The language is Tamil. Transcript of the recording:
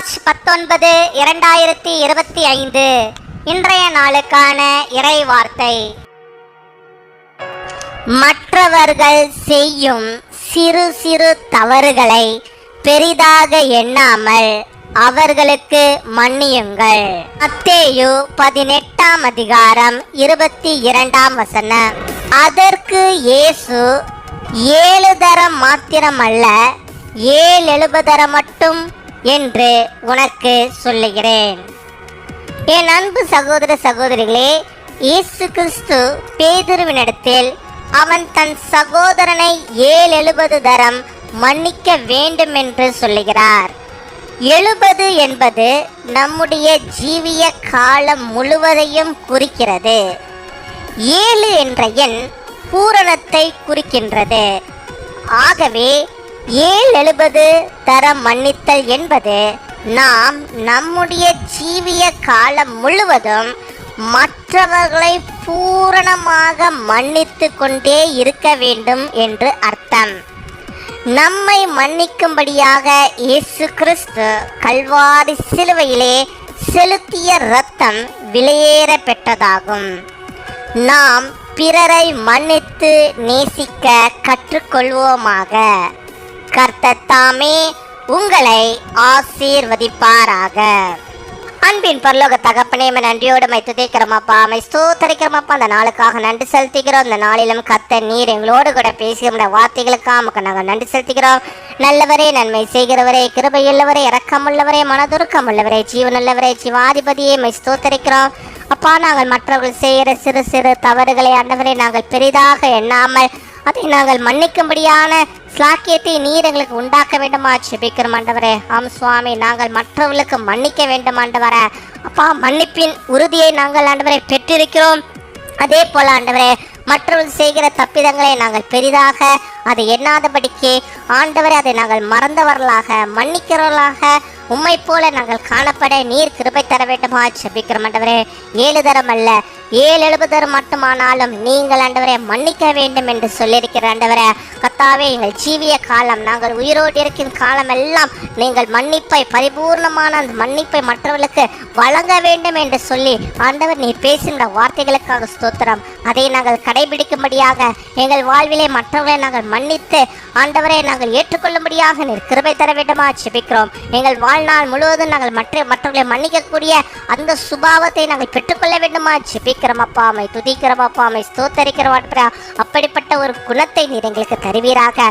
மார்ச் 19, 2025 இன்றைய நாளுக்கான இறை வார்த்தை. மற்றவர்கள் செய்யும் சிறு சிறு தவறுகளை பெரிதாக எண்ணாமல் அவர்களுக்கு மன்னியுங்கள். மத்தேயு 18 அதிகாரம் 22 வசனம். அதற்கு இயேசு 7 தரம் மாத்திரமல்ல 7 தரம் மட்டும் என்று உனக்கு சொல்லுகிறேன். என் அன்பு சகோதர சகோதரிகளே, இயேசு கிறிஸ்து பேதுருவினிடத்தில் அவன் தன் சகோதரனை 7 தரம் மன்னிக்க வேண்டும் என்று சொல்லுகிறார். 70 என்பது நம்முடைய ஜீவிய காலம் முழுவதையும் குறிக்கிறது. 7 என்ற எண் பூரணத்தை குறிக்கின்றது. ஆகவே 7 தரம் மன்னித்தல் என்பது நாம் நம்முடைய ஜீவிய காலம் முழுவதும் மற்றவர்களை பூரணமாக மன்னித்து கொண்டே இருக்க வேண்டும் என்று அர்த்தம். நம்மை மன்னிக்கும்படியாக இயேசு கிறிஸ்து கல்வாரி சிலுவையிலே செலுத்திய இரத்தம் விலையேற பெற்றதாகும். நாம் பிறரை மன்னித்து நேசிக்க கற்றுக்கொள்வோமாக. கர்த்தர் தாமே உங்களை ஆசீர்வதிப்பாராக. அன்பின் பரலோக தகப்பனே, நன்றியோடு மை துதிக்கிறோமப்பா, மை ஸ்தோத்தரிக்கிறோமப்பா. அந்த நாளுக்காக நன்றி செலுத்துகிறோம். இந்த நாளிலும் கர்த்தர் நீர் எங்களோடு கூட பேசிய வார்த்தைகளுக்காக நாங்கள் நன்றி செலுத்துகிறோம். நல்லவரே, நன்மை செய்கிறவரே, கிருபையுள்ளவரே, இரக்கமுள்ளவரே, மனதுருக்கமுள்ளவரே, ஜீவனுள்ளவரே, ஜீவாதிபதியே மை ஸ்தோத்தரிக்கிறோம். அப்பா, நாங்கள் மற்றவர்கள் செய்கிற சிறு சிறு தவறுகளை ஆண்டவரே நாங்கள் பெரிதாக எண்ணாமல் அதை நாங்கள் மன்னிக்கும்படியான ஸ்லாக்கியத்தை நீர் எங்களுக்கு உண்டாக்க வேண்டுமா ஜெபிக்கிறோம் ஆண்டவரே. ஆம் சுவாமி, நாங்கள் மற்றவர்களுக்கு மன்னிக்க வேண்டும் ஆண்டவரே. அப்பா, மன்னிப்பின் உறுதியை நாங்கள் ஆண்டவரை பெற்றிருக்கிறோம். அதே போல ஆண்டவரே, மற்றவர்கள் செய்கிற தப்பிதங்களை நாங்கள் பெரிதாக அதை எண்ணாதபடிக்கு ஆண்டவரே அதை நாங்கள் மறந்தவர்களாக மன்னிக்கிறவர்களாக உம்மை போல நாங்கள் காணப்பட நீர் கிருபை தர வேண்டுமா ஜெபிக்கிறோம் ஆண்டவரே. 7 தரம் அல்ல 7 தரம் மட்டுமானாலும் நீங்கள் ஆண்டவரே மன்னிக்க வேண்டும் என்று சொல்லியிருக்கிற ஆண்டவரே. கர்த்தாவே, எங்கள் ஜீவிய காலம் நாங்கள் உயிரோடு இருக்கும் காலம் எல்லாம் நீங்கள் மன்னிப்பை பரிபூர்ணமான அந்த மன்னிப்பை மற்றவர்களுக்கு வழங்க வேண்டும் என்று சொல்லி ஆண்டவர் நீர் பேசுகிற வார்த்தைகளுக்காக ஸ்தோத்திரம். அதை நாங்கள் கடைபிடிக்கும்படியாக எங்கள் வாழ்விலே மற்றவர்களை நாங்கள் மன்னித்து ஆண்டவரை நாங்கள் ஏற்றுக்கொள்ளும்படியாக நீர் கிருபை தர வேண்டுமா ஜெபிக்கிறோம். எங்கள் வாழ்நாள் முழுவதும் நாங்கள் மற்றவர்களை மன்னிக்கக்கூடிய அந்த சுபாவத்தை நாங்கள் பெற்றுக்கொள்ள வேண்டுமா ஜெபிக்கிறோம் அப்பா. அம்மை துதிக்கிறோம் அப்பா, அம்மை ஸ்தோத்தரிக்கிறோம். அப்படிப்பட்ட ஒரு குணத்தை நீர் எங்களுக்கு தருவீராக.